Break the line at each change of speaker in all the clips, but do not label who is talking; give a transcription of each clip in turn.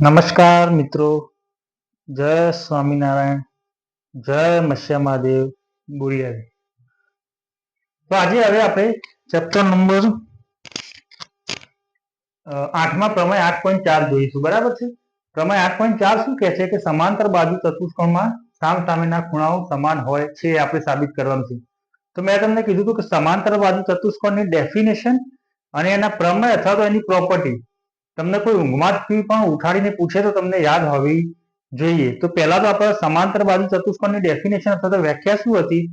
નમસ્કાર મિત્રો, જય સ્વામિનારાયણ, જય મત્સ્યા મહાદેવ બુરિયારી. તો આજે હવે આપણે ચેપ્ટર નંબર 8માં પ્રમેય 8.4 જોઈશું. બરાબર છે. પ્રમેય 8.4 શું કહે છે કે સમાંતર બાજુ ચતુષ્કોણમાં સામસામેના ખૂણાઓ સમાન હોય છે, આપણે સાબિત કરવાનું છે. તો મેં તમને કીધું હતું કે સમાંતર બાજુ ચતુષ્કોણની ડેફિનેશન અને એના પ્રમેય અથવા તો એની પ્રોપર્ટી તમને કોઈ ઊંઘમાંથી પણ ઉઠાડીને પૂછે તો તમને યાદ હોવી જોઈએ. તો પહેલા તો આપણે સમાંતર બાજુ ચતુષ્કોણની ડેફિનેશન અથવા તો વ્યાખ્યા શું હતી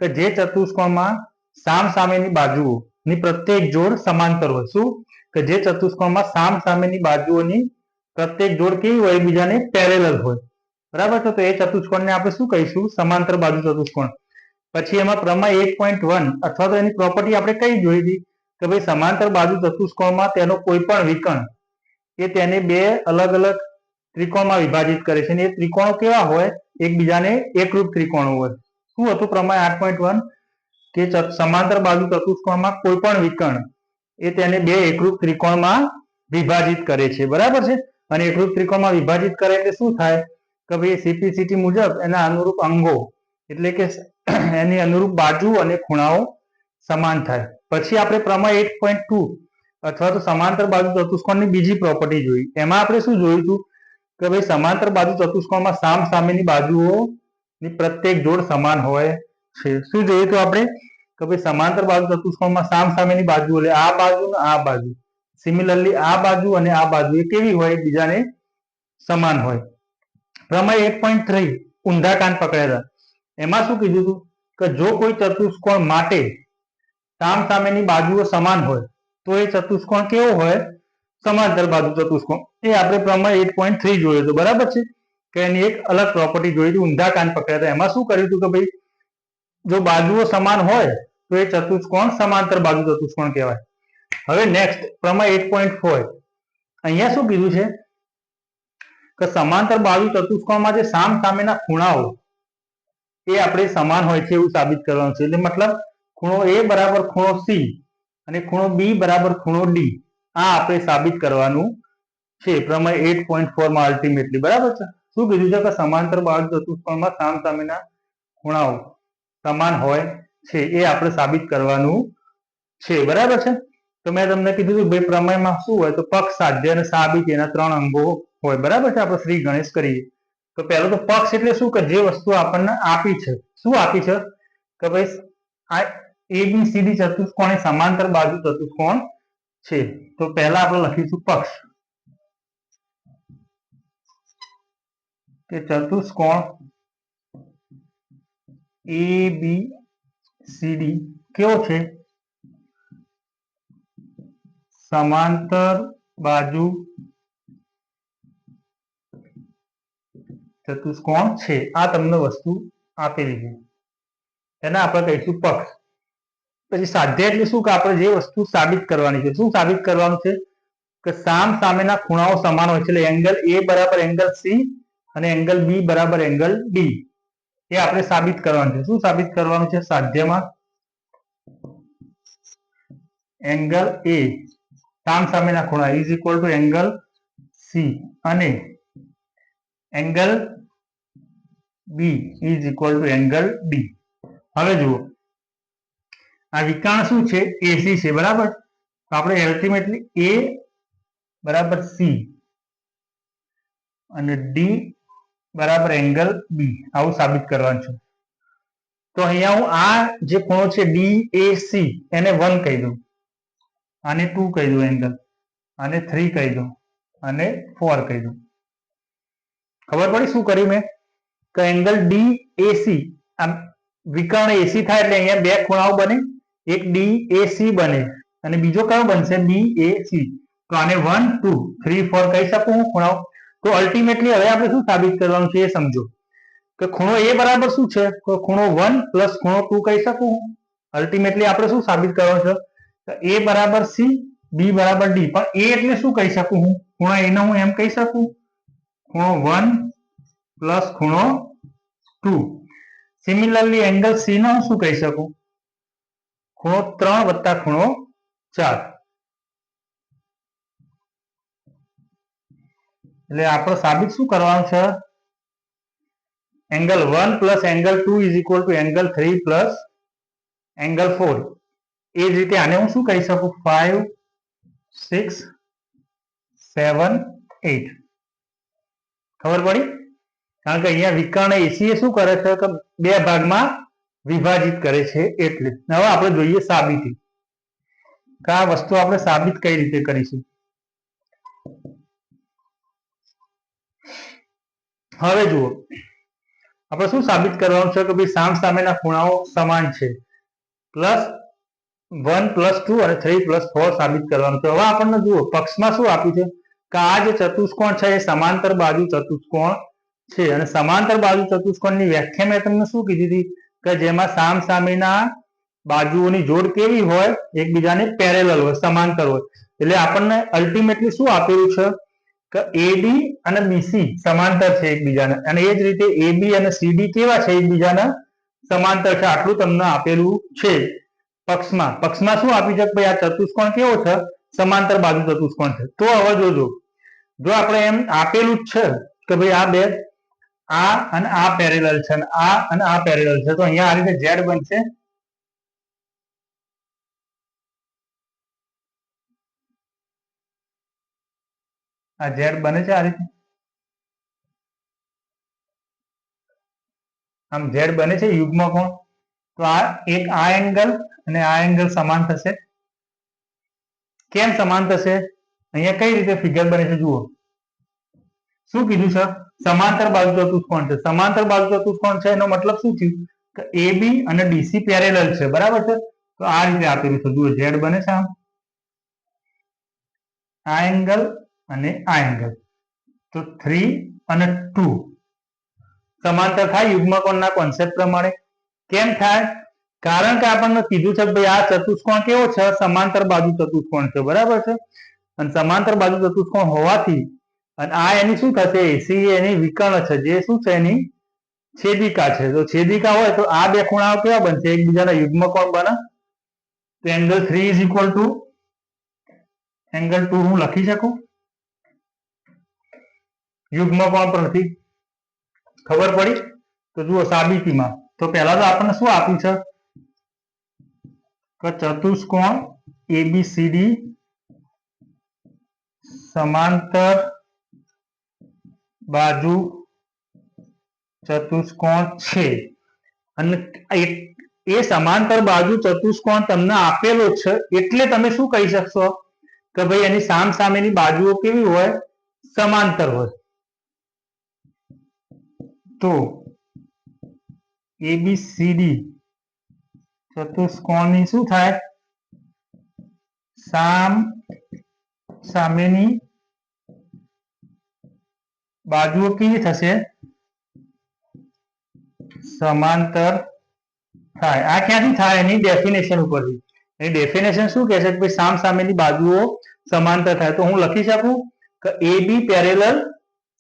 કે જે ચતુષ્કોણમાં સામસામેની બાજુઓની પ્રત્યેક જોડ સમાંતર હોય. શું કે જે ચતુષ્કોણમાં સામસામેની બાજુઓની પ્રત્યેક જોડ કેવી હોય, એકબીજાને પેરેલલ હોય. બરાબર છે. તો એ ચતુષ્કોણને આપણે શું કહીશું? સમાંતર બાજુ ચતુષ્કોણ. પછી એમાં પ્રમેય 8.1 અથવા તો એની પ્રોપર્ટી આપણે કઈ જોઈ હતી કે ભાઈ સમાંતર બાજુ ચતુષ્કોણમાં તેનો કોઈ પણ વિકર્ણ એ તેને બે અલગ અલગ ત્રિકોણમાં વિભાજિત કરે છે અને એ ત્રિકોણો કેવા હોય? એકબીજાને એકરૂપ ત્રિકોણો હોય. શું હતું પ્રમેય 8.1 કે સમાંતર બાજુ ચતુષ્કોણમાં કોઈ પણ વિકર્ણ એ તેને બે એકરૂપ ત્રિકોણમાં વિભાજિત કરે છે. બરાબર છે. અને એકરૂપ ત્રિકોણમાં વિભાજિત કરે એટલે શું થાય કે ભાઈ સીપીસીટી મુજબ એના અનુરૂપ અંગો એટલે કે એની અનુરૂપ બાજુ અને ખૂણાઓ સમાન થાય. પછી આપણે પ્રમેય 8.2 અથવા તો સમાંતર બાજુ ચતુષ્કોણની બીજી પ્રોપર્ટી જોઈ. એમાં આપણે શું જોયું હતું કે ભાઈ સમાંતર બાજુ ચતુષ્કોણમાં સામસામેની બાજુઓની પ્રત્યેક જોડ સમાન હોય છે. શું જોયું હતું આપણે કે ભાઈ સમાંતર બાજુ ચતુષ્કોણમાં સામસામેની બાજુ એટલે આ બાજુ અને આ બાજુ, સિમિલરલી આ બાજુ અને આ બાજુ એ કેવી હોય? બીજાને સમાન હોય. પ્રમેય 8.3 ઊંધા કાન પકડ્યા હતા. એમાં શું કીધું હતું કે જો કોઈ ચતુષ્કોણ માટે સામસામેની બાજુઓ સમાન હોય તો એ ચતુષ્કોણ કેવો હોય? સમાંતર બાજુ ચતુષ્કોણ. એ આપણે પ્રમેય 8.3 જોયું હતું. બરાબર છે. કે એની એક અલગ પ્રોપર્ટી જોઈ હતી, ઊંધા કાન પકડ્યા હતા. એમાં શું કર્યું હતું કે ભાઈ જો બાજુઓ સમાન હોય તો એ ચતુષ્કોણ સમાંતર બાજુ ચતુષ્કોણ કહેવાય. હવે નેક્સ્ટ પ્રમેય 8.4 અહીંયા શું કીધું છે કે સમાંતર બાજુ ચતુષ્કોણમાં જે સામસામેના ખૂણાઓ એ આપણે સમાન હોય છે એવું સાબિત કરવાનું છે. એટલે મતલબ ખૂણો A બરાબર ખૂણો C અને ખૂણો B બરાબર ખૂણો D આ આપણે સાબિત કરવાનું છે પ્રમેય 8.4 માં અલ્ટિમેટલી. બરાબર છે. શું કીધું છે કે સમાંતર બાજુ ચતુષ્કોણમાં સામસામેના ખૂણાઓ સમાન હોય છે એ આપણે સાબિત કરવાનું છે. બરાબર છે. તો મેં તમને કીધું કે ભાઈ પ્રમેયમાં શું હોય તો પક્ષ, સાધ્ય અને સાબિતી એના 3 અંગો હોય. બરાબર છે. આપણે શ્રી ગણેશ કરીએ તો પહેલો તો પક્ષ એટલે શું કે જે વસ્તુ આપણને આપી છે. શું આપી છે કે ભાઈ આ ABCD ચતુષ્કોણ એ સમાંતર બાજુ ચતુષ્કોણ છે. તો પહેલા આપણે લખીશું પક્ષ કે ચતુષ્કોણ ABCD કેવો છે? સમાંતર બાજુ ચતુષ્કોણ છે. આ તમને વસ્તુ આપેલી છે એને આપણે કહીશું પક્ષ. પછી સાધ્ય એટલે શું કે આપણે જે વસ્તુ સાબિત કરવાની છે. શું સાબિત કરવાનું છે કે સામસામેના ખૂણાઓ સમાન હોય છે. એટલે એંગલ A બરાબર એંગલ C અને એંગલ B બરાબર એંગલ D એ આપણે સાબિત કરવાનું છે. શું સાબિત કરવાનું છે? સાધ્યમાં એંગલ A સામસામેના ખૂણા is equal to angle C અને angle B is equal to angle D. હવે જુઓ આ વિકર્ણ શું છે? AC છે. બરાબર. તો આપણે અલ્ટિમેટલી A બરાબર C અને D બરાબર એંગલ B આવું સાબિત કરવાનું છે. તો અહીંયા હું આ જે ખૂણો છે DAC એને 1 કહી દઉં, આને 2 કહી દઉં એંગલ, આને 3 કહી દઉં અને 4 કહી દઉં. ખબર પડી શું કર્યું મેં કે એંગલ DAC આમ વિકર્ણ AC થાય એટલે અહીંયા બે ખૂણાઓ બને, એક DAC બને અને બીજો કયો બનશે? BAC. તો આને 1 2 3 4 કહી શકું હું ખૂણાઓ. તો અલ્ટિમેટલી હવે આપણે શું સાબિત કરવાનું છે એ સમજો કે ખૂણો A બરાબર શું છે? તો ખૂણો 1 પ્લસ ખૂણો 2 કહી શકું હું. અલ્ટિમેટલી આપણે શું સાબિત કરવાનું છે? તો A બરાબર C, B બરાબર D. પણ A એટલે શું કહી શકું હું? ખૂણો A ને હું એમ કહી શકું ખૂણો 1 પ્લસ ખૂણો 2. સિમિલરલી એંગલ C નો હું શું કહી શકું? ખૂણો 3 વત્તા ખૂણો 4. એટલે આપણે સાબિત શું કરવાનું છે? Angle 1 plus angle 2 is equal to angle 3 plus angle 4. એ જ રીતે આને હું શું કહી શકું? 5, 6, 7, 8. ખબર પડી? કારણ કે અહીંયા વિકર્ણ એસી એ શું કરે છે કે બે ભાગમાં વિભાજિત કરે છે એટલે. હવે આપણે જોઈએ સાબિતી કે આ વસ્તુ આપણે સાબિત કઈ રીતે કરીશું. હવે જુઓ, આપણે શું સાબિત કરવાનું છે કે ભાઈ સામસામેના ખૂણાઓ સમાન છે. પ્લસ 1 પ્લસ 2 અને 3 પ્લસ 4 સાબિત કરવાનું છે. હવે આપણને જુઓ પક્ષમાં શું આપ્યું છે કે આ જે ચતુષ્કોણ છે એ સમાંતર બાજુ ચતુષ્કોણ છે. અને સમાંતર બાજુ ચતુષ્કોણની વ્યાખ્યા મેં તમને શું કીધી હતી કે જેમાં સામસામેના બાજુઓની જોડ કેવી હોય? એકબીજાને પેરેલલ હોય, સમાંતર હોય. એટલે આપણને અલ્ટિમેટલી શું આપેલું છે કે એડી અને બીસી સમાંતર છે એકબીજાને, અને એ જ રીતે એબી અને સીડી કેવા છે? એકબીજાના સમાંતર છે. આટલું તમને આપેલું છે પક્ષમાં. પક્ષમાં શું આપ્યું છે કે ભાઈ આ ચતુષ્કોણ કેવો છે? સમાંતર બાજુ ચતુષ્કોણ છે. તો હવે જોજો, જો આપણે એમ આપેલું જ છે કે ભાઈ આ બે, આ અને આ પેરેલલ છે અને આ અને આ પેરેલલ છે, તો અહીંયા આ રીતે ઝેડ બનશે. આ ઝેડ બને છે આ રીતે, આમ ઝેડ બને છે યુગ્મ કોણ. તો આ એક આ એંગલ અને આ એંગલ સમાન થશે. કેમ સમાન થશે? અહીંયા કઈ રીતે ફિગર બને છે જુઓ. શું કીધું છે? સમાંતર બાજુ ચતુષ્કોણ છે. સમાંતર બાજુ ચતુષ્કોણ છે એનો મતલબ શું થયું કે એબી અને ડીસી પેરેલલ છે. બરાબર છે? તો આ રીતે આપેલું છે. જુઓ ઝેડ બને છે આમ, આ એંગલ અને આ એંગલ. તો 3 અને 2 સમાંતર થાય યુગ્મકોણના કોન્સેપ્ટ પ્રમાણે. કેમ થાય? કારણ કે આપણને કીધું છે કે ભાઈ આ ચતુષ્કોણ કેવો છે? સમાંતર બાજુ ચતુષ્કોણ છે. બરાબર છે? અને સમાંતર બાજુ ચતુષ્કોણ હોવાથી અને આ એની શું થશે? એસી એની વિકર્ણ છે, જે શું છે? એની છેદિકા છે. તો છેદિકા હોય તો આ બે ખૂણાઓ કેવા બનશે? એકબીજાના યુગ્મકોણ બને. તો angle 3 is equal to angle 2 હું લખી શકું યુગ્મકોણ પરથી. ખબર પડી? તો જુઓ સાબિતીમાં. તો પહેલા તો આપણને શું આપ્યું છે કે ચતુષ્કોણ એબીસીડી સમાંતર બાજુ ચતુષ્કોણ છે. અને એ સમાંતર બાજુ ચતુષ્કોણ તમને આપેલો છે એટલે તમે શું કહી શકશો કે ભાઈ એની સામસામેની બાજુઓ કેવી હોય? સમાંતર હોય. તો એબીસીડી ચતુષ્કોણની શું થાય? સામેની બાજુઓ કેવી થશે? સમાંતર થાય. આ ક્યાંથી થાય? એની ડેફિનેશન ઉપરથી. એની ડેફિનેશન શું કહે છે કે ભાઈ સામસામેની બાજુઓ સમાંતર થાય. તો હું લખી શકું કે એબી પેરેલલ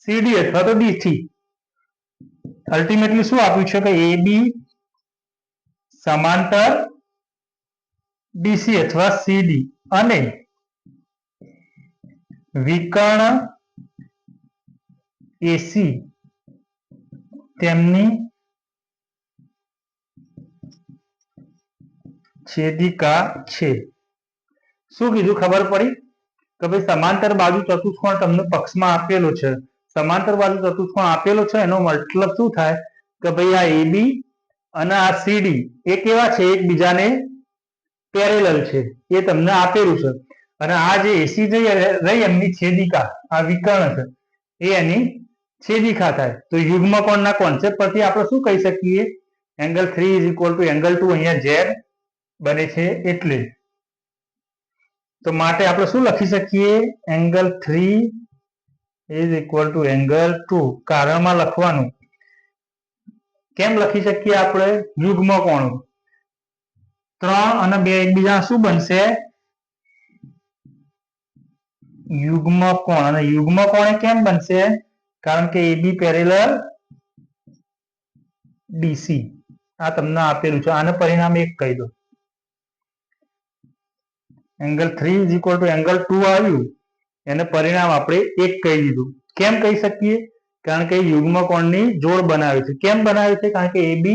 સીડી અથવા તો ડીસી. અલ્ટિમેટલી શું આપ્યું છે કે એબી સમાંતર ડીસી અથવા સીડી અને વિકર્ણ એસી તેમની છેદિકા છે. શું કીધું? ખબર પડી કે ભાઈ સમાંતર બાજુ ચતુષ્કોણ તમને પક્ષમાં આપેલો છે. સમાંતર બાજુ ચતુષ્કોણ આપેલો છે એનો મતલબ શું થાય કે ભાઈ આ એબી અને આ સીડી એ કેવા છે? એકબીજાને પેરેલલ છે. એ તમને આપેલું છે. અને આ જે એસી રહી એમની છેદિકા, આ વિકર્ણ છે, એ એની છેદિકા થાય. તો યુગ્મકોણના કોન્સેપ્ટ પરથી આપણે શું કહી શકીએ? Angle 3 is equal to angle 2. અહીંયા ઝેડ બને છે એટલે. તો માટે આપણે શું લખી શકીએ? Angle 3 is equal to angle 2. કારણમાં લખવાનું. કેમ લખી શકીએ આપણે? યુગ્મકોણ 3 અને 2 એકબીજા શું બનશે? યુગ્મકોણ. અને યુગ્મકોણ કેમ બનશે? કારણ કે એબી પેરેલલ ડીસી. આ તમને આપેલું છે. આને પરિણામ 1 કહી દો. Angle 3 is equal to angle 2 આવ્યું, એને પરિણામ આપણે 1 કહી દીધું. કેમ કહી શકીએ? કારણ કે યુગ્મ કોણની જોડ બનાવે છે. કેમ બનાવે છે? કારણ કે AB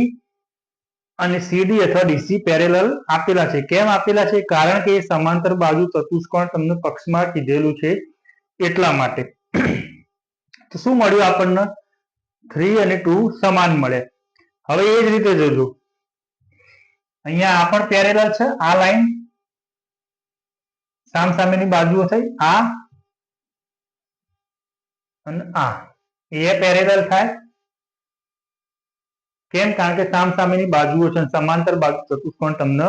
અને CD અથવા DC પેરેલલ આપેલા છે. કેમ આપેલા છે? કારણ કે એ સમાંતર બાજુ ચતુષ્કોણ તમને પક્ષમાં કીધેલું છે એટલા માટે. તો શું મળ્યું આપણને? 3 અને 2 સમાન મળે. હવે એ જ રીતે જોજો, અહીંયા આ પણ પેરેલલ છે. આ લાઈન સામસામેની બાજુઓ થઈ, આ અને આ એ પેરેલલ થાય. કેમ? કારણ કે સામસામેની બાજુઓ છે, સમાંતર બાજુ ચતુષ્કોણ તમને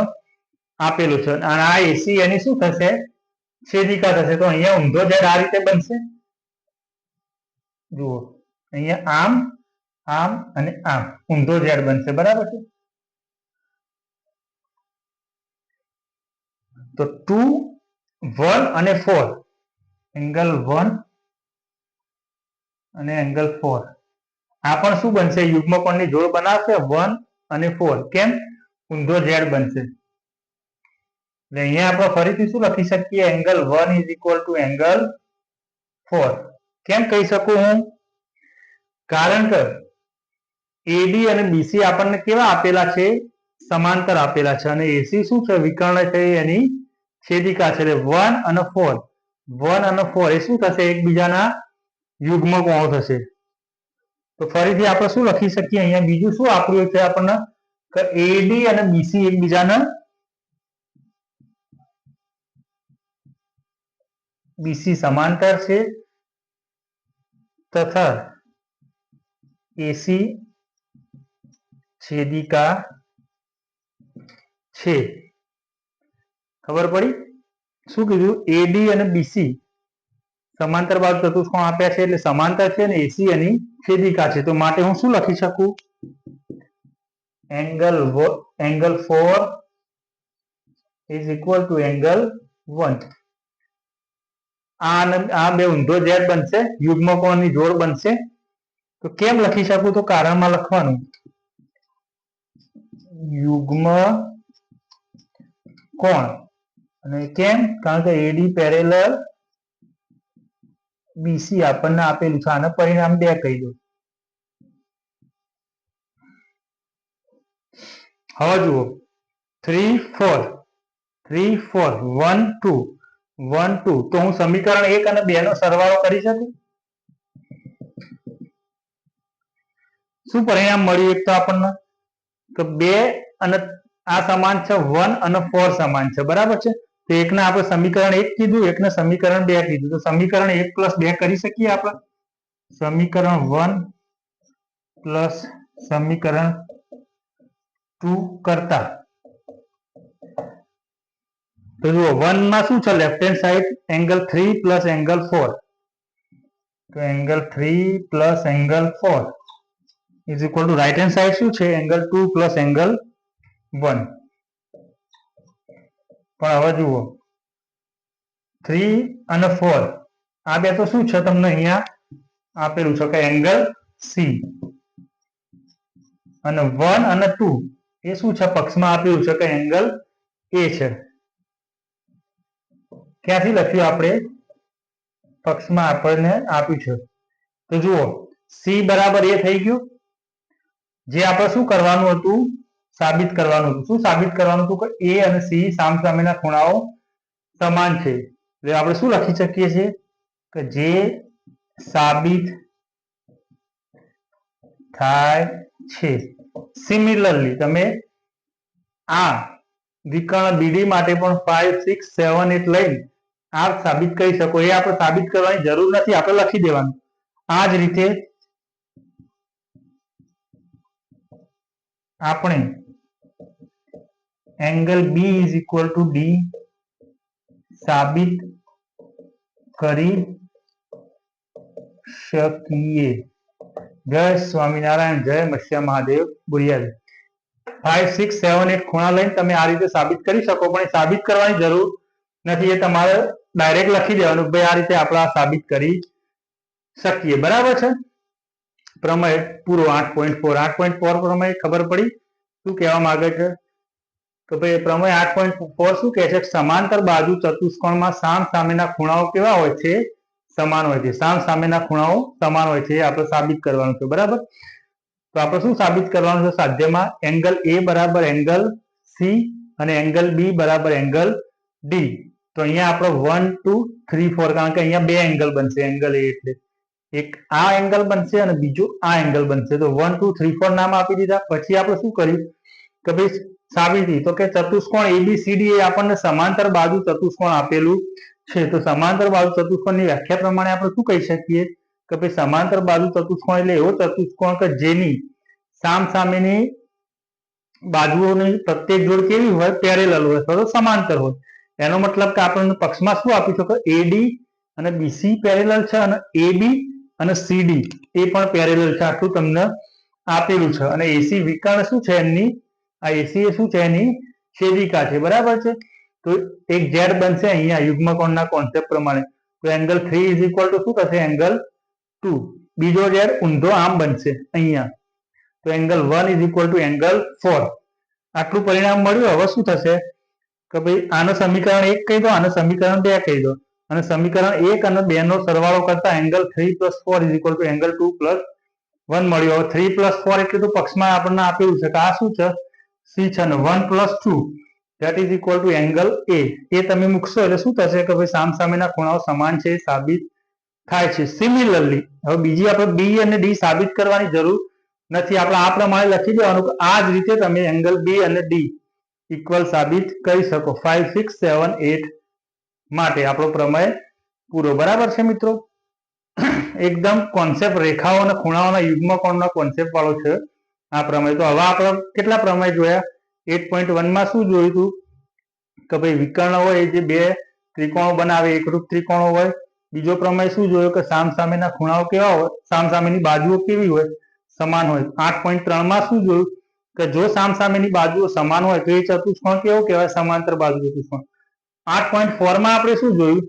આપેલું છે. અને આ એસી એની શું થશે? છેદિકા થશે. તો અહીંયા ઊંધો ઝેડ આ રીતે બનશે. જુઓ, અહીંયા આમ, આમ અને આમ ઊંધો ઝેડ બનશે. બરાબર છે? તો 2, 1 અને 4, એંગલ 1 અને એંગલ 4, આ પણ શું બનશે? યુગ્મ કોણની જોડ બનાવશે 1 અને 4. કેમ? ઊંધો ઝેડ બનશે. એટલે અહીંયા આપણે ફરીથી શું લખી શકીએ? Angle 1 is equal to angle 4. કેમ કહી શકું હું? કારણ કે AD અને BC આપણને કેવા આપેલા છે? સમાંતર આપેલા છે. અને AC શું છે? વિકર્ણ છે, એની છેદિકા છે. એટલે 1 અને 4, 1 અને 4 એ શું થશે? એકબીજાના યુગ્મ કોણો થશે. તો ફરીથી આપણે શું લખી શકીએ? અહીંયા બીજું શું આપ્યું છે આપણને? કે AD અને BC એકબીજાના BC સમાંતર છે તથા AC છેદિકા છે. ખબર પડી? શું કીધું? AD અને BC સમાંતર બાજુ ચતુષ્કોણ આપ્યા છે એટલે સમાંતર છે, અને AC એની છેદિકા છે. તો માટે હું શું લખી શકું? Angle 4 is equal to angle 1. આ બે ઊંધો ઝેડ બનશે, યુગ્મ કોણની જોડ બનશે. તો કેમ લખી શકું? તો કારણમાં લખવાનું યુગ્મ કોણ. અને કેમ? કારણ કે AD પેરેલલ BC આપણને આપેલું છે. આને પરિણામ 2 કહી દો. હવે જુઓ, 3, 4, 3, 4, 1, 2, 1, 2. તો હું સમીકરણ 1 અને 2 નો સરવાળો કરી શકું? શું પરિણામ મળ્યું? એક તો આપણને કે 2 અને આ સમાન છે, 1 અને 4 સમાન છે. બરાબર છે? તો એકને આપણે સમીકરણ 1 કીધું, એકને સમીકરણ 2 કીધું. તો સમીકરણ 1 પ્લસ 2 કરી શકીએ આપણે? સમીકરણ 1 પ્લસ સમીકરણ 2 કરતા. તો જુઓ, 1 માં શું છે? Left hand side angle 3 plus angle 4. તો angle 3 plus angle 4 is equal two right hand side શું છે? Angle 2 plus angle 1. પણ હવે જુઓ, 3 અને 4 આ બે તો શું છે? તમને અહીંયા આપેલું છે કે એંગલ C. અને 1 અને 2 એ શું છે? પક્ષમાં આપેલું છે કે એંગલ A છે. ક્યાંથી લખ્યું આપણે? પક્ષમાં આપણને આપ્યું છે. તો જુઓ, C બરાબર A થઈ ગયું. જે આપણે શું કરવાનું હતું? સાબિત કરવાનું હતું. શું સાબિત કરવાનું હતું? કે A અને C સામસામેના ખૂણાઓ સમાન છે. એટલે આપણે શું લખી શકીએ છીએ? કે જે સાબિત થાય છે. સિમિલરલી તમે આ વિકર્ણ BD માટે પણ 5, 6, 7, 8 લઈને આ સાબિત કરી શકો. એ આપણે સાબિત કરવાની જરૂર નથી, આપણે લખી દેવાનું. આ જ રીતે આપણે angle B is equal two D સાબિત કરી શકીએ. જય સ્વામિનારાયણ, જય મત્સ્ય મહાદેવ બુરિયાદ. 5, 6, 7, 8 ખૂણા લઈને તમે આ રીતે સાબિત કરી શકો, પણ એ સાબિત કરવાની જરૂર નથી. એ તમારે ડાયરેક્ટ લખી દેવાનું, ભાઈ આ રીતે આપણે આ સાબિત કરી શકીએ. બરાબર છે? પ્રમેય પૂરો. 8.4 8.4 પ્રમેય ખબર પડી શું કહેવા માંગે છે? તો ભાઈ પ્રમેય 8.4 શું કહે છે? સમાંતર બાજુ ચતુષ્કોણમાં સામ સામેના ખૂણાઓ કેવા હોય છે? સમાન હોય છે, સામ સામેના ખૂણાઓ સમાન હોય છે, એ આપણે સાબિત કરવાનું છે, બરાબર. તો આપણે શું સાબિત કરવાનું છે સાધ્યમાં? એંગલ એ બરાબર એંગલ સી અને એંગલ બી બરાબર એંગલ ડી. તો અહીંયા આપણે 1 2 3 4, કારણ કે અહીંયા બે એંગલ બનશે એંગલ એ એટલે એક આ એંગલ બનશે અને બીજું આ એંગલ બનશે. તો 1 2 3 4 નામ આપી દીધા. પછી આપણે શું કર્યું કે ભાઈ સાબિતી, તો કે ચતુષ્કોણ એબીસીડી એ આપણને સમાંતર બાજુ ચતુષ્કોણ આપેલું છે. તો સમાંતર બાજુ ચતુષ્કોણની વ્યાખ્યા પ્રમાણે આપણે શું કહી શકીએ કે ભાઈ સમાંતર બાજુ ચતુષ્કોણ એટલે એવો ચતુષ્કોણ કે જેની સામસામેની બાજુઓની પ્રત્યેક જોડ કેવી હોય? પેરેલલ હોય અથવા તો સમાંતર હોય. એનો મતલબ કે આપણને પક્ષમાં શું આપ્યું છે કે એડી અને બીસી પેરેલલ છે અને એબી અને સીડી એ પણ પેરેલલ છે. આટલું તમને આપેલું છે. અને એસી વિકર્ણ શું છે એમની? આ એસી એ શું છે? એની છેદિકા છે, બરાબર છે. તો એક ઝેડ બનશે અહીંયા યુગ્મકોણના કોન્સેપ્ટ પ્રમાણે. તો એંગલ 3 ઇઝ ઇક્વલ ટુ શું થશે? એંગલ 2. બીજો ઝેડ ઊંધો આમ બનશે અહીંયા. તો angle 1 is equal to angle 4. આટલું પરિણામ મળ્યું. હવે શું થશે કે ભાઈ આનો સમીકરણ 1 કહી દો, આનો સમીકરણ 2 કહી દો, અને સમીકરણ 1 અને 2 નો સરવાળો કરતા angle 3 + 4 is equal to angle 2 + 1 મળ્યો. હવે 3 + 4 એટલે તો પક્ષમાં આપણને આપેલું છે કે આ શું છે? સી છે. અને 1 + 2 that is equal to angle A. એ તમે મૂકશો એટલે શું થશે કે ભાઈ સામસામેના ખૂણાઓ સમાન છે, એ સાબિત થાય છે. સિમિલરલી હવે બીજી આપણે બી અને ડી સાબિત કરવાની જરૂર નથી. આપણે આ પ્રમાણે લખી દેવાનું કે આ જ રીતે તમે એંગલ બી અને ડી ઇક્વલ સાબિત કરી શકો. 5 6 7 8 માટે આપણો પ્રમેય પૂરો. બરાબર છે મિત્રો? એકદમ કોન્સેપ્ટ રેખાઓ અને ખૂણાઓના યુગ્મકોણના કોન્સેપ્ટ વાળો છે આ પ્રમેય. તો હવે આપણે કેટલા પ્રમેય જોયા? 8.1 માં શું જોયું હતું કે ભાઈ વિકર્ણ હોય જે બે ત્રિકોણો બનાવે, એકરૂપ ત્રિકોણો હોય. બીજો પ્રમેય શું જોયો કે સામસામેના ખૂણાઓ કેવા હોય? સામસામેની બાજુઓ કેવી હોય? સમાન હોય. 8.3 માં શું જોયું કે જો સામસામેની બાજુઓ સમાન હોય તો એ ચતુષ્કોણ કેવો કહેવાય? સમાંતર બાજુ ચતુષ્કોણ. 8.4 માં આપણે શું જોયું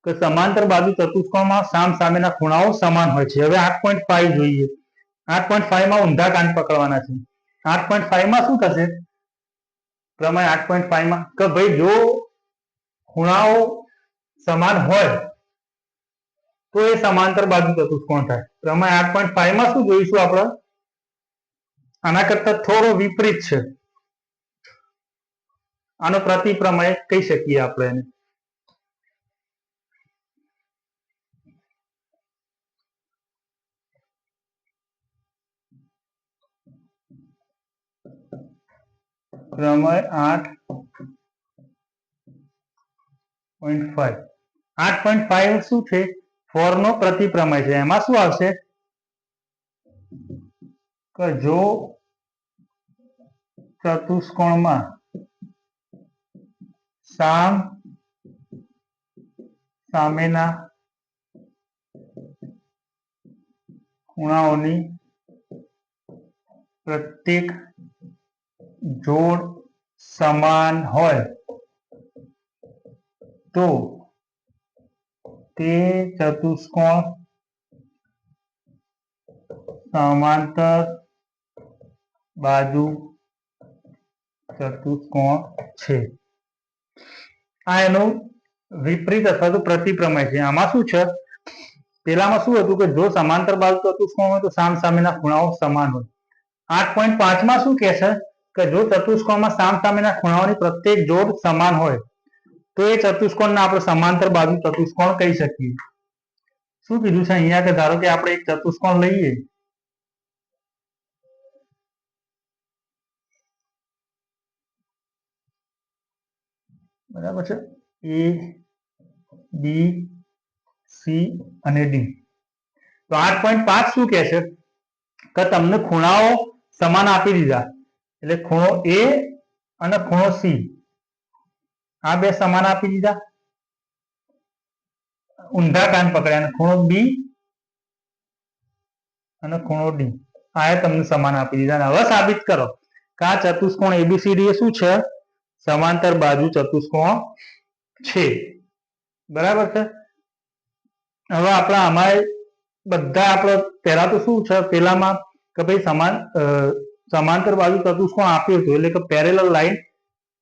કે સમાંતર બાજુ ચતુષ્કોણમાં સામસામેના ખૂણાઓ સમાન હોય છે. હવે 8.5 જોઈએ. 8.5 માં ઊંધા કાન પકડવાના છે. 8.5 માં શું થશે પ્રમેય? 8.5 માં કે ભાઈ જો ખૂણાઓ સમાન હોય તો એ સમાંતર બાજુ ચતુષ્કોણ થાય. પ્રમેય 8.5 માં શું જોઈશું આપણે? આના કરતા થોડો વિપરીત છે. આનો પ્રતિપ્રમેય કહી શકીએ આપણે એને. પ્રમેય 8.5. 8.5 શું છે? 4 નો પ્રતિપ્રમેય છે. એમાં શું આવશે કે જો ચતુષ્કોણમાં સામેના ખૂણાઓની પ્રત્યેક જોડ સમાન હોય તો તે ચતુષ્કોણ સમાંતર બાજુ ચતુષ્કોણ છે. આ એનું વિપરીત અથવા તો પ્રતિપ્રમેય છે. આમાં શું છે? પેલામાં શું હતું કે જો સમાંતર બાજુ ચતુષ્કોણ હોય તો સામસામેના ખૂણાઓ સમાન હોય. 8.5 માં શું કહે છે કે જો ચતુષ્કોણમાં સામસામેના ખૂણાઓની પ્રત્યેક જોડ સમાન હોય તો એ ચતુષ્કોણને આપણે સમાંતર બાજુ ચતુષ્કોણ કહી શકીએ. શું કીધું છે અહીંયા કે ધારો કે આપણે એક ચતુષ્કોણ લઈએ, બરાબર છે, એ બી સી અને ડી. તો 8.5 શું કહે છે કે તમને ખૂણાઓ સમાન આપી દીધા. એટલે ખૂણો એ અને ખૂણો સી આ બે સમાન આપી દીધા. ઊંધા કાન પકડ્યા. અને ખૂણો બી અને ખૂણો ડી આ તમને સમાન આપી દીધા. હવે સાબિત કરો કે આ ચતુષ્કોણ એબીસીડી એ શું છે? સમાંતર બાજુ ચતુષ્કોણ છે. બરાબર છે? હવે આપણા અમારે બધા આપણે પહેલા તો શું છે? પેલામાં કે ભાઈ સમાંતર બાજુ ચતુષ્કોણ આપ્યું હતું એટલે કે પેરેલલ લાઈન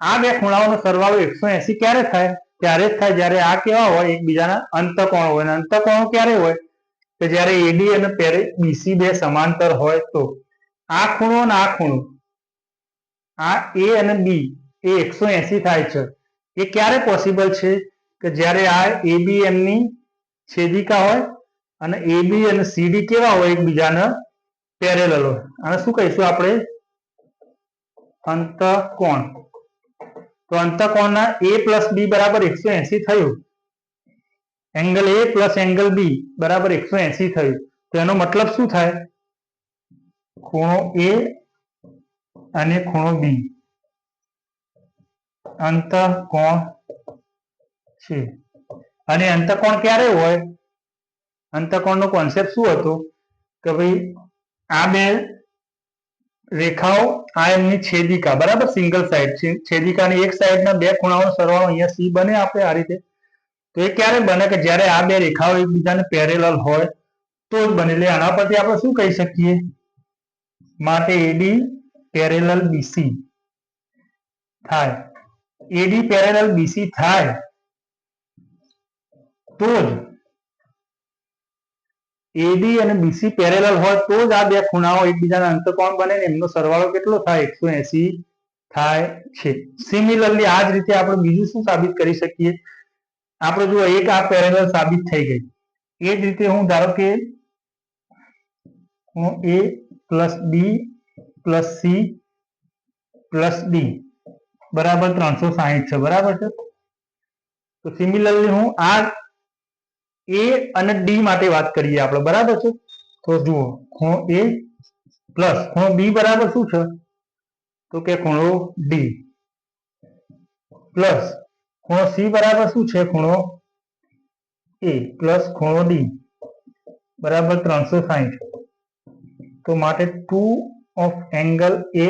આ બે ખૂણાઓનો સરવાળો 180 ક્યારે થાય? ત્યારે જ થાય જ્યારે આ કેવા હોય, એકબીજાના અંતકોણ હોય. અને અંતકોણ ક્યારે હોય? કે જ્યારે એડી અને બીસી બે સમાંતર હોય તો. આ ખૂણો અને આ ખૂણો, આ એ અને બી એ 180 થાય છે. એ ક્યારે પોસિબલ છે? કે જ્યારે આ એબી એમની છેદિકા હોય અને એબી અને સીડી કેવા હોય, એકબીજાના પેરેલલ હોય. અને શું કહીશું આપણે? અંતકોણ. તો અંતકોણના a પ્લસ બી બરાબર 180 થયું. એંગલ એ પ્લસ એંગલ બી બરાબર 180 થયું. તો એનો મતલબ શું થાય? ખૂણો એ અને ખૂણો બી અંતકોણ છે. અને અંતકોણ ક્યારે હોય? અંતકોણનો કોન્સેપ્ટ શું હતો? કે ભાઈ આ બે રેખાઓ, આ એમની છેદિકા, બરાબર, સિંગલ સાઈડ છે. છેદિકાની એક સાઈડના બે ખૂણાઓનો સરવાળો અહીંયા સી બને આપણે આ રીતે. તો એ ક્યારે બને? કે જ્યારે આ બે રેખાઓ એકબીજાને પેરેલલ હોય તો જ બને. એટલે આના પરથી આપણે શું કહી શકીએ? માટે એડી પેરેલલ બીસી થાય. એડી પેરેલલ બીસી થાય તો જ, એડી અને બીસી પેરેલલ હોય તો જ આ બે ખૂણાઓ એકબીજાના અંતકોણ બને ને એમનો સરવાળો કેટલો થાય? 180 થાય છે. સિમિલરલી આ જ રીતે આપણે બીજું શું સાબિત કરી શકીએ? આપણે જો એક આ પેરેલલ સાબિત થઈ ગઈ. એ જ રીતે હું ધારો કે હું એ પ્લસ બી પ્લસ સી પ્લસ ડી બરાબર 360 છે, બરાબર છે. તો સિમિલરલી હું આ એ અને ડી માટે વાત કરીએ આપણે, બરાબર છે. તો જુઓ, ખૂણો એ પ્લસ ખૂણો બી બરાબર શું છે? તો કે ખૂણો ડી પ્લસ ખૂણો સી બરાબર શું છે? ખૂણો એ પ્લસ ખૂણો ડી બરાબર 360. તો માટે 2 of angle A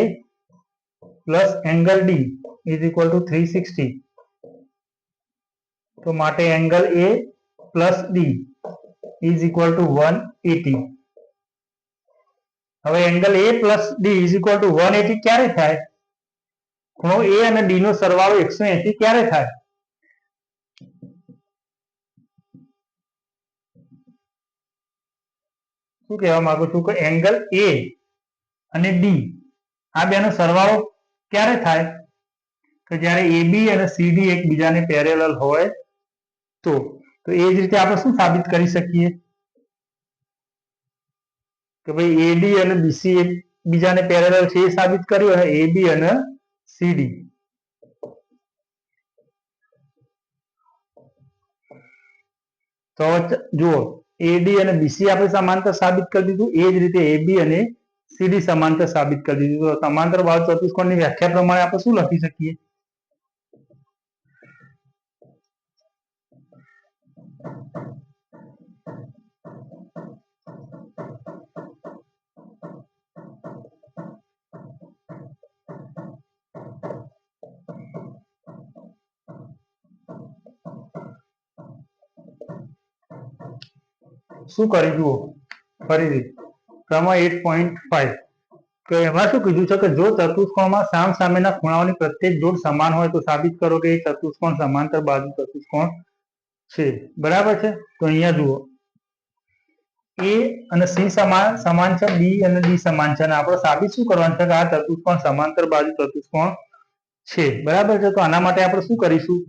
plus angle D is equal two 360. તો માટે angle A plus D is equal two 180. હવે angle A plus D is equal two 180 ક્યારે થાય? ખૂણો એ અને ડી નો સરવાળો 180 ક્યારે થાય? શું કહેવા માંગુ છું? કે એંગલ એ અને ડી આ બેનો સરવાળો ક્યારે થાય? કે જ્યારે એબી અને સીડી એકબીજાને પેરેલલ હોય તો. તો એ જ રીતે આપણે શું સાબિત કરી શકીએ? કે ભાઈ એડી અને બીસી એકબીજાને પેરેલલ છે એ સાબિત કર્યું. અને એબી અને સીડી, તો જુઓ, એડી અને બીસી આપણે સમાંતર સાબિત કરી દીધું. એ જ રીતે એબી અને સીડી સમાંતર સાબિત કરી દીધું. તો સમાંતર બાજુ ચતુષ્કોણની વ્યાખ્યા પ્રમાણે આપણે શું લખી શકીએ? શું કરી જુઓ ફરીથી પ્રમેય 8.5. તો એમાં શું કીધું છે? કે જો ચતુષ્કોણમાં સામ સામેના ખૂણાઓની પ્રત્યેક જોડ સમાન હોય તો સાબિત કરો કે એ ચતુષ્કોણ સમાંતર બાજુ ચતુષ્કોણ છે, બરાબર છે. તો અહીંયા જુઓ, એ અને સી સમાન છે, બી અને ડી સમાન છે. અને આપણે સાબિત શું કરવાનું છે? કે આ ચતુષ્કોણ સમાંતર બાજુ ચતુષ્કોણ છે, બરાબર છે. તો આના માટે આપણે શું કરીશું?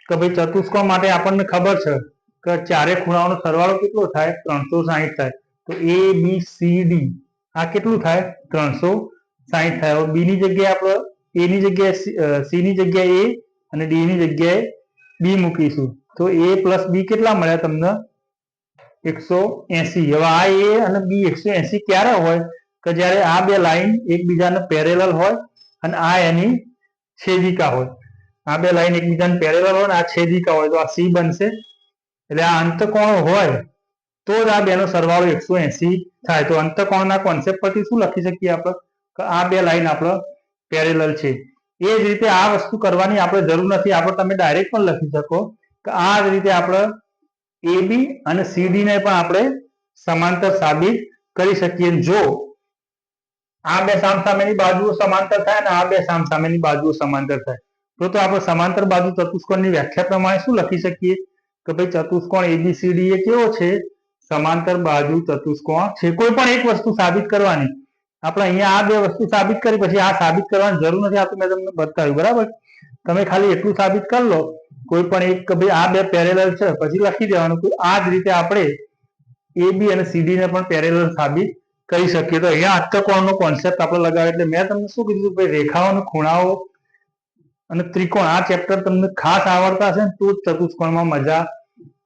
કે ભાઈ ચતુષ્કોણ માટે આપણને ખબર છે કે ચારે ખૂણાઓનો સરવાળો કેટલો થાય? 360 થાય. તો એ બી સી ડી આ કેટલું થાય? 360 થાય. હવે બી ની જગ્યાએ આપણે એ ની જગ્યાએ સી ની જગ્યાએ એ અને ડી ની જગ્યાએ બી મૂકીશું. તો એ પ્લસ બી કેટલા મળ્યા તમને? 180. હવે આ એ અને બી 180 ક્યારે હોય? કે જ્યારે આ બે લાઈન એકબીજાને પેરેલલ હોય અને આ એની છેદિકા હોય. આ બે લાઈન એકબીજાને પેરેલલ હોય અને આ છેદિકા હોય. તો આ સી બનશે. એટલે આ અંતકોણ હોય તો જ આ બેનો સરવાળો 180 થાય. તો અંતકોણના કોન્સેપ્ટ પરથી શું લખી શકીએ આપણે? કે આ બે લાઈન આપણે પેરેલલ છે. એ જ રીતે આ વસ્તુ કરવાની આપણે જરૂર નથી. આપણે તમે ડાયરેક્ટ પણ લખી શકો કે આ જ રીતે આપણે એબી અને સીડી ને પણ આપણે સમાંતર સાબિત કરી શકીએ. જો આ બે સામસામેની બાજુઓ સમાંતર થાય અને આ બે સામસામેની બાજુઓ સમાંતર થાય તો આપણે સમાંતર બાજુ ચતુષ્કોણની વ્યાખ્યા પ્રમાણે શું લખી શકીએ કે ભાઈ ચતુષ્કોણ એબીસીડી એ કેવો છે? સમાંતર બાજુ ચતુષ્કોણ છે. કોઈ પણ એક વસ્તુ સાબિત કરવાની. આપણે અહીંયા આ બે વસ્તુ સાબિત કરી, પછી આ સાબિત કરવાની જરૂર નથી. આ તો મેં તમને બતાવ્યું, બરાબર. તમે ખાલી એટલું સાબિત કરી લો, કોઈ પણ એક કે ભાઈ આ બે પેરેલલ છે, પછી લખી દેવાનું કે આ જ રીતે આપણે AB અને CD ને પણ પેરેલલ સાબિત કરી શકીએ. તો અહીંયા અષ્ટકોણનો કોન્સેપ્ટ આપણે લગાવ્યો. એટલે મેં તમને શું કીધું કે રેખાઓ અને ખૂણાઓ અને ત્રિકોણ આ ચેપ્ટર તમને ખાસ આવડતા હશે ને તો જ ચતુષ્કોણમાં મજા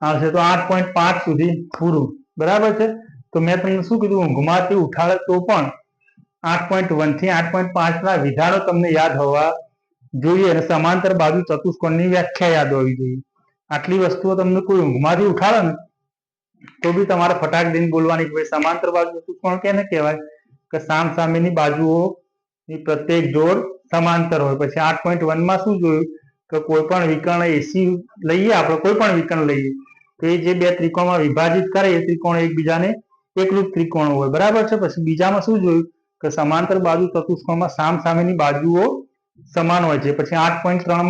આવશે. તો 8.5 સુધી પૂરું, બરાબર છે. તો મેં તમને શું કીધું, ઊંઘમાંથી ઉઠાડે તો પણ 8.1 થી 8.5 ના વિધાનો તમને યાદ હોવા જોઈએ અને સમાંતર બાજુ ચતુષ્કોણની વ્યાખ્યા યાદ હોવી જોઈએ. આટલી વસ્તુઓ તમને કોઈ ઊંઘમાંથી ઉઠાડે ને તો બી તમારે ફટાક દઈને બોલવાની કે ભાઈ સમાંતર બાજુ ચતુષ્કોણ કેને કહેવાય? કે સામસામેની બાજુઓની પ્રત્યેક જોડ સમાંતર હોય. પછી 8.1 માં શું જોયું કે કોઈ પણ વિકર્ણ એસી લઈએ, આપણે કોઈ પણ વિકર્ણ લઈએ તો એ જે બે ત્રિકોણમાં વિભાજિત કરે એ ત્રિકોણ એકબીજાને એકરૂપ ત્રિકોણ હોય, બરાબર છે. પછી બીજામાં શું જોયું કે સમાંતર બાજુ ચતુષ્કોણમાં સામસામેની બાજુઓ સમાન હોય છે. પછી 8.3 માં